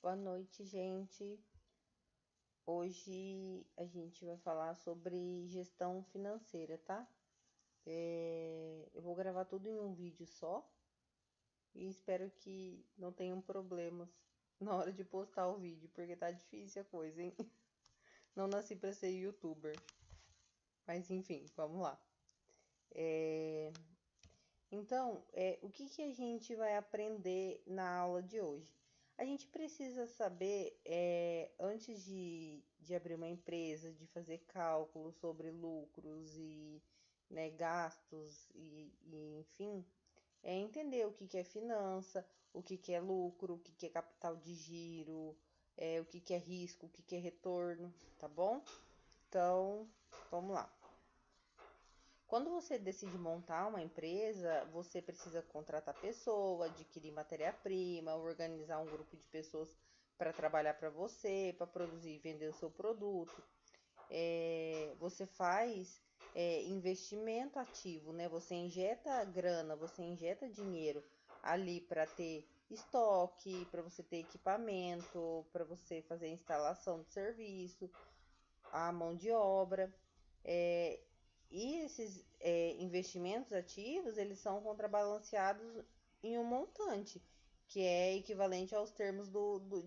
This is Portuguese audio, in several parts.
Boa noite, gente. Hoje a gente vai falar sobre gestão financeira, tá? Eu vou gravar tudo em um vídeo só e espero que não tenham problemas na hora de postar o vídeo, porque tá difícil a coisa, hein? Não nasci pra ser youtuber, mas enfim, vamos lá. Então, o que a gente vai aprender na aula de hoje? A gente precisa saber, antes de abrir uma empresa, de fazer cálculos sobre lucros e, né, gastos enfim, entender o que é finança, o que é lucro, o que é capital de giro, o que é risco, o que é retorno, tá bom? Então, vamos lá. Quando você decide montar uma empresa, você precisa contratar pessoa, adquirir matéria-prima, organizar um grupo de pessoas para trabalhar para você, para produzir e vender o seu produto. Você faz investimento ativo, né? Você injeta grana, você injeta dinheiro ali para ter estoque, para você ter equipamento, para você fazer instalação de serviço, a mão de obra. E esses investimentos ativos, eles são contrabalanceados em um montante, que é equivalente aos termos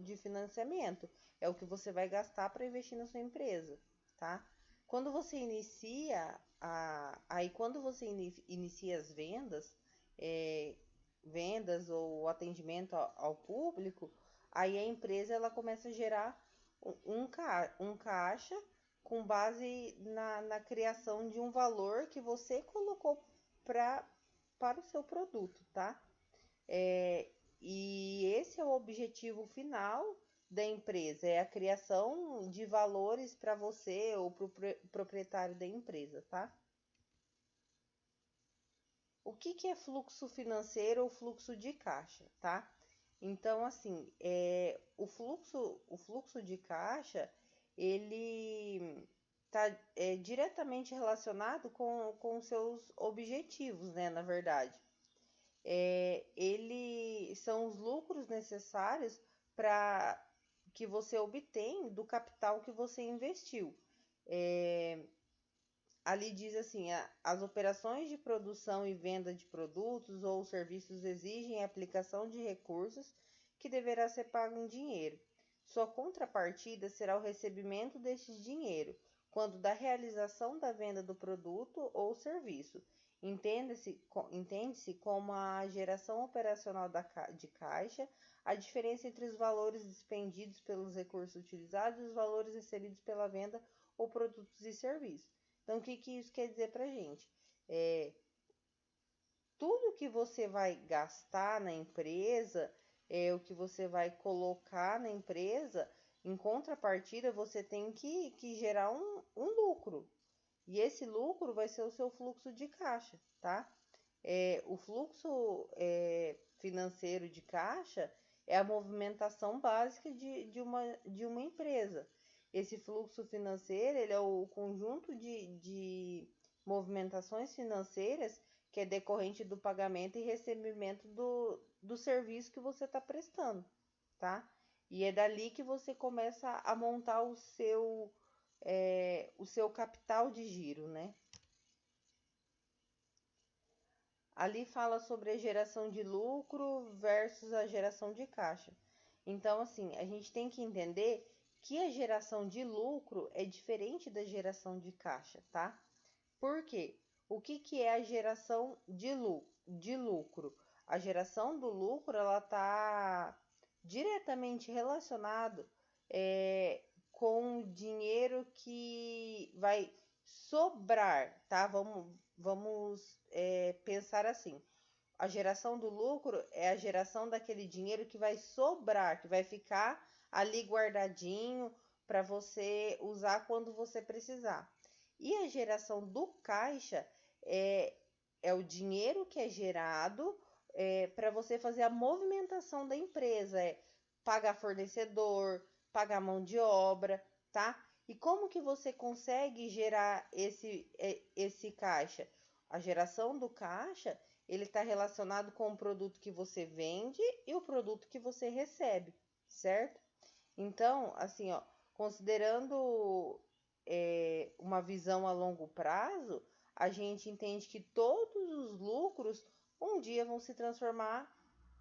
de financiamento. É o que você vai gastar para investir na sua empresa, tá? Quando você inicia inicia as vendas ou atendimento ao público, aí a empresa ela começa a gerar um caixa com base na criação de um valor que você colocou para o seu produto, tá? E esse é o objetivo final da empresa, é a criação de valores para você ou para o proprietário da empresa, tá? O que é fluxo financeiro ou fluxo de caixa, tá? Então, assim, o fluxo de caixa, ele está diretamente relacionado com seus objetivos, né, na verdade. Ele são os lucros necessários para que você obtém do capital que você investiu. Ali diz assim, as operações de produção e venda de produtos ou serviços exigem a aplicação de recursos que deverá ser pago em dinheiro. Sua contrapartida será o recebimento deste dinheiro, quando da realização da venda do produto ou serviço. Entende-se como a geração operacional de caixa, a diferença entre os valores despendidos pelos recursos utilizados e os valores recebidos pela venda ou produtos e serviços. Então, o que isso quer dizer para a gente? Tudo que você vai gastar na empresa, o que você vai colocar na empresa, em contrapartida, você tem que gerar um lucro. E esse lucro vai ser o seu fluxo de caixa, tá? O fluxo financeiro de caixa é a movimentação básica de uma empresa. Esse fluxo financeiro ele é o conjunto de movimentações financeiras que é decorrente do pagamento e recebimento do serviço que você está prestando, tá? E é dali que você começa a montar o seu capital de giro, né? Ali fala sobre a geração de lucro versus a geração de caixa. Então, assim, a gente tem que entender que a geração de lucro é diferente da geração de caixa, tá? Por quê? O que é a geração de lucro? A geração do lucro, ela está diretamente relacionado com o dinheiro que vai sobrar, tá? Vamos pensar assim. A geração do lucro é a geração daquele dinheiro que vai sobrar, que vai ficar ali guardadinho para você usar quando você precisar. E a geração do caixa é o dinheiro que é gerado para você fazer a movimentação da empresa, pagar fornecedor, pagar mão de obra, tá? E como que você consegue gerar esse caixa? A geração do caixa, ele está relacionado com o produto que você vende e o produto que você recebe, certo? Então, assim, ó, considerando uma visão a longo prazo, a gente entende que todos os lucros um dia vão se transformar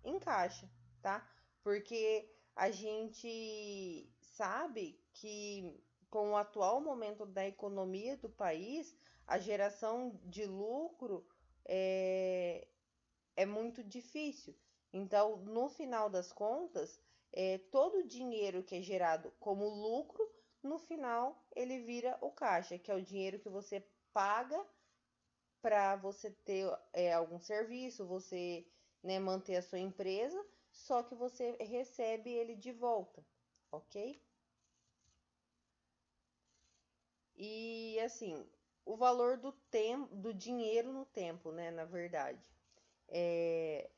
em caixa, tá? Porque a gente sabe que com o atual momento da economia do país, a geração de lucro é, é muito difícil. Então, no final das contas, todo o dinheiro que é gerado como lucro, no final ele vira o caixa, que é o dinheiro que você paga para você ter algum serviço, você, né, manter a sua empresa, só que você recebe ele de volta, ok? E assim, o valor do tempo, do dinheiro no tempo, né, na verdade. É,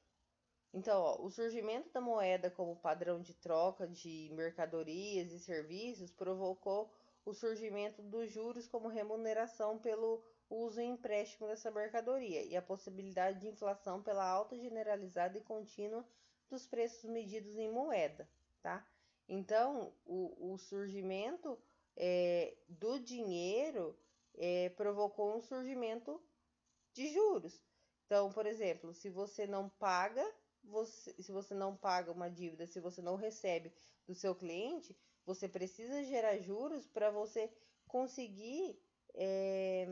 Então, ó, o surgimento da moeda como padrão de troca de mercadorias e serviços provocou o surgimento dos juros como remuneração pelo uso e empréstimo dessa mercadoria e a possibilidade de inflação pela alta generalizada e contínua dos preços medidos em moeda, tá? Então, o surgimento do dinheiro provocou um surgimento de juros. Então, por exemplo, se você não paga uma dívida, se você não recebe do seu cliente, você precisa gerar juros para você conseguir é,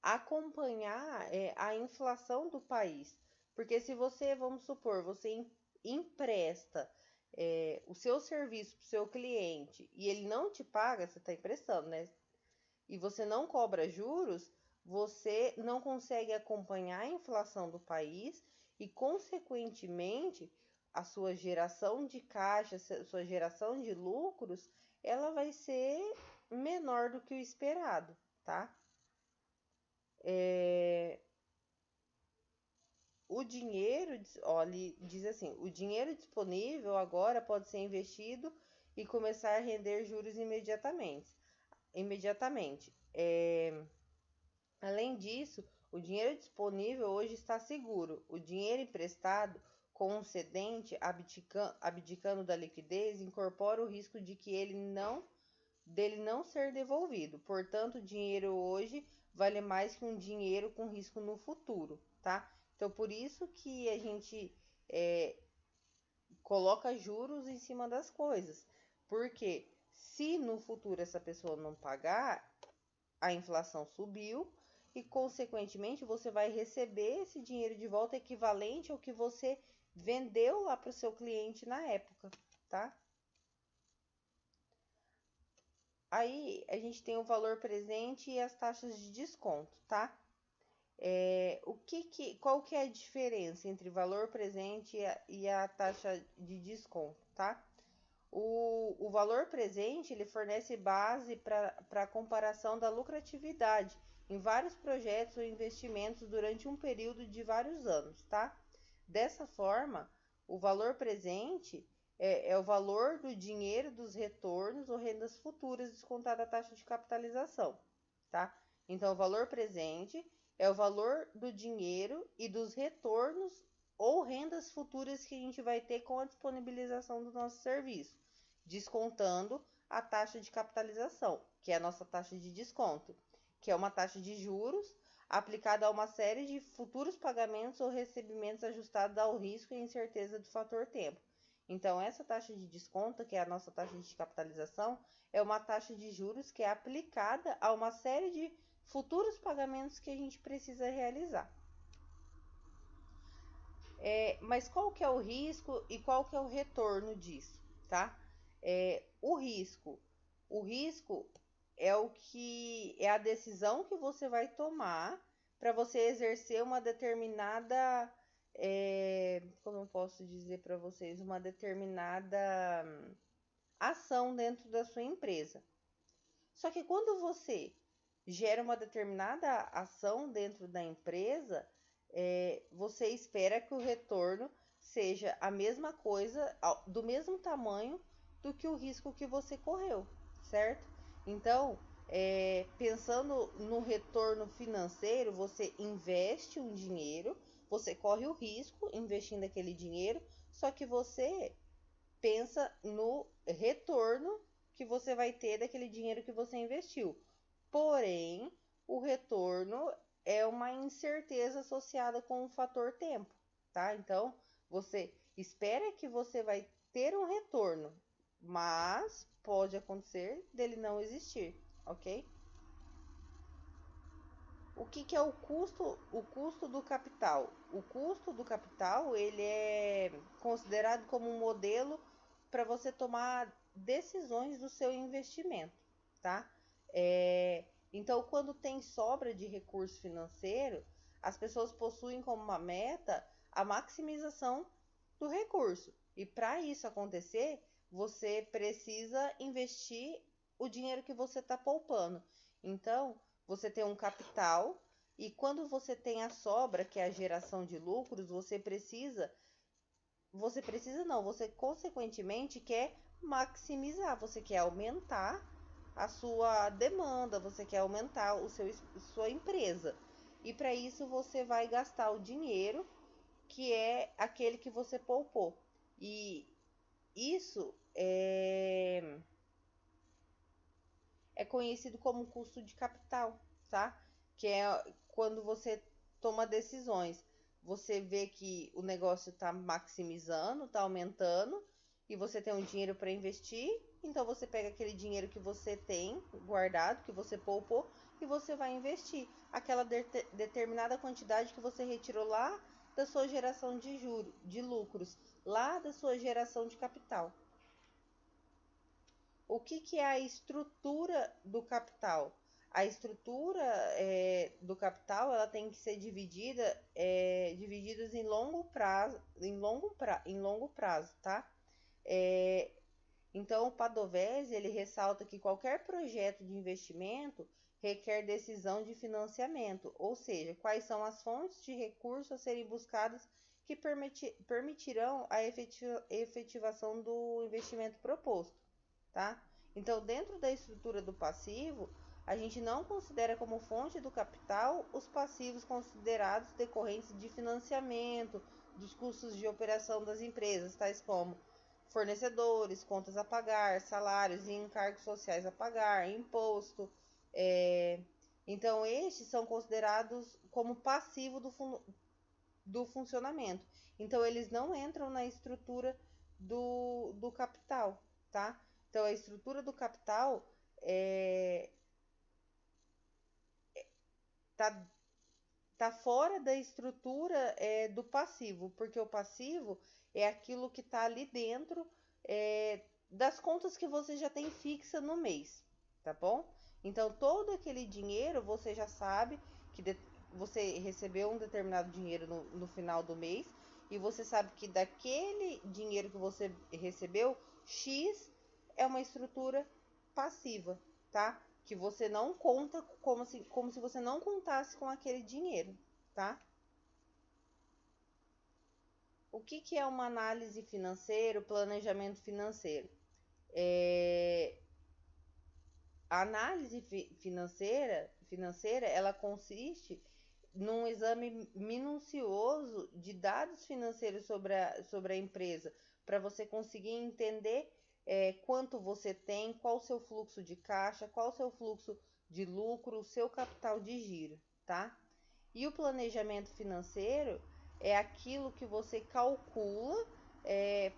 acompanhar a inflação do país. Porque se você, vamos supor, você empresta o seu serviço para o seu cliente e ele não te paga, você está emprestando, né? E você não cobra juros, você não consegue acompanhar a inflação do país e, consequentemente, a sua geração de caixa, sua geração de lucros, ela vai ser menor do que o esperado, tá? É, o dinheiro, olha, diz assim, o dinheiro disponível agora pode ser investido e começar a render juros imediatamente. Além disso, o dinheiro disponível hoje está seguro. O dinheiro emprestado com um cedente abdicando da liquidez incorpora o risco de que dele não ser devolvido. Portanto, o dinheiro hoje vale mais que um dinheiro com risco no futuro, tá? Então, por isso que a gente é, coloca juros em cima das coisas. Porque se no futuro essa pessoa não pagar, a inflação subiu e, consequentemente, você vai receber esse dinheiro de volta equivalente ao que você vendeu lá para o seu cliente na época, tá? Aí a gente tem o valor presente e as taxas de desconto, tá? Qual que é a diferença entre valor presente e a taxa de desconto, tá? O valor presente ele fornece base para a comparação da lucratividade em vários projetos ou investimentos durante um período de vários anos, tá? Dessa forma, o valor presente é o valor do dinheiro dos retornos ou rendas futuras descontada a taxa de capitalização, tá? Então, o valor presente é o valor do dinheiro e dos retornos ou rendas futuras que a gente vai ter com a disponibilização do nosso serviço, descontando a taxa de capitalização, que é a nossa taxa de desconto, que é uma taxa de juros aplicada a uma série de futuros pagamentos ou recebimentos ajustados ao risco e incerteza do fator tempo. Então, essa taxa de desconto, que é a nossa taxa de capitalização, é uma taxa de juros que é aplicada a uma série de futuros pagamentos que a gente precisa realizar. Mas qual que é o risco e qual que é o retorno disso, tá? O risco é o que é a decisão que você vai tomar para você exercer uma determinada, como eu posso dizer para vocês, uma determinada ação dentro da sua empresa. Só que quando você gera uma determinada ação dentro da empresa, você espera que o retorno seja a mesma coisa, do mesmo tamanho do que o risco que você correu, certo? Então, pensando no retorno financeiro, você investe um dinheiro, você corre o risco investindo aquele dinheiro, só que você pensa no retorno que você vai ter daquele dinheiro que você investiu. Porém, o retorno é uma incerteza associada com o fator tempo, tá? Então, você espera que você vai ter um retorno, mas pode acontecer dele não existir, ok? O que, que é o custo do capital? O custo do capital ele é considerado como um modelo para você tomar decisões do seu investimento, tá? Então, quando tem sobra de recurso financeiro, as pessoas possuem como uma meta a maximização do recurso. E para isso acontecer, você precisa investir o dinheiro que você está poupando. Então, você tem um capital e quando você tem a sobra, que é a geração de lucros, você consequentemente quer maximizar, você quer aumentar a sua demanda, você quer aumentar sua empresa. E para isso você vai gastar o dinheiro que é aquele que você poupou. E isso é conhecido como custo de capital, tá? Que é quando você toma decisões. Você vê que o negócio está maximizando, está aumentando, e você tem um dinheiro para investir, então você pega aquele dinheiro que você tem guardado, que você poupou, e você vai investir aquela determinada quantidade que você retirou lá da sua geração de juros, de lucros, lá da sua geração de capital. O que, que é a estrutura do capital? A estrutura do capital ela tem que ser divididas em longo prazo, tá? É, então, o Padovese ele ressalta que qualquer projeto de investimento requer decisão de financiamento, ou seja, quais são as fontes de recursos a serem buscadas que permitirão a efetivação do investimento proposto, tá? Então, dentro da estrutura do passivo, a gente não considera como fonte do capital os passivos considerados decorrentes de financiamento, dos custos de operação das empresas, tais como fornecedores, contas a pagar, salários e encargos sociais a pagar, imposto. Então, estes são considerados como passivo do funcionamento. Então, eles não entram na estrutura do capital, tá? Então, a estrutura do capital tá, tá fora da estrutura do passivo, porque o passivo é aquilo que está ali dentro das contas que você já tem fixa no mês, tá bom? Então, todo aquele dinheiro você já sabe que você recebeu um determinado dinheiro no final do mês e você sabe que daquele dinheiro que você recebeu, X é uma estrutura passiva, tá? Que você não conta como se você não contasse com aquele dinheiro, tá? O que, que é uma análise financeira, planejamento financeiro? A análise financeira, ela consiste num exame minucioso de dados financeiros sobre a empresa, para você conseguir entender quanto você tem, qual o seu fluxo de caixa, qual o seu fluxo de lucro, o seu capital de giro, tá? E o planejamento financeiro é aquilo que você calcula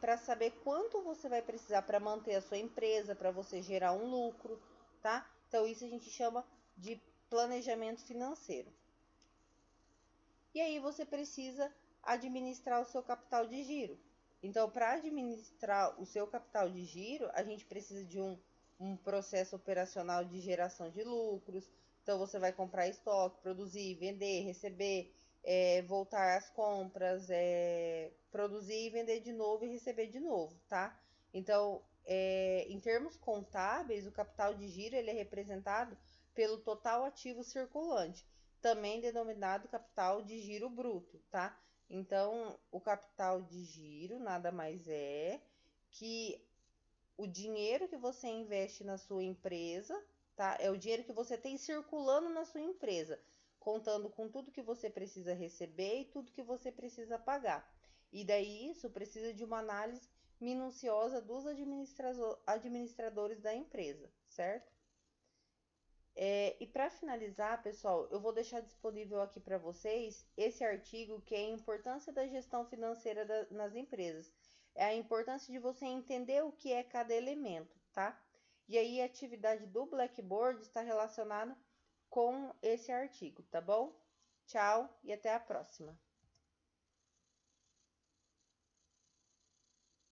para saber quanto você vai precisar para manter a sua empresa, para você gerar um lucro, tá? Então, isso a gente chama de planejamento financeiro. E aí você precisa administrar o seu capital de giro. Então, para administrar o seu capital de giro, a gente precisa de um processo operacional de geração de lucros. Então, você vai comprar estoque, produzir, vender, receber, voltar às compras, produzir e vender de novo e receber de novo, tá? Então, em termos contábeis, o capital de giro ele é representado pelo total ativo circulante, também denominado capital de giro bruto, tá? Então, o capital de giro nada mais é que o dinheiro que você investe na sua empresa, tá? É o dinheiro que você tem circulando na sua empresa, contando com tudo que você precisa receber e tudo que você precisa pagar. E daí isso precisa de uma análise minuciosa dos administradores da empresa, certo? E para finalizar, pessoal, eu vou deixar disponível aqui para vocês esse artigo que é a importância da gestão financeira nas empresas. É a importância de você entender o que é cada elemento, tá? E aí a atividade do Blackboard está relacionada com esse artigo, tá bom? Tchau e até a próxima.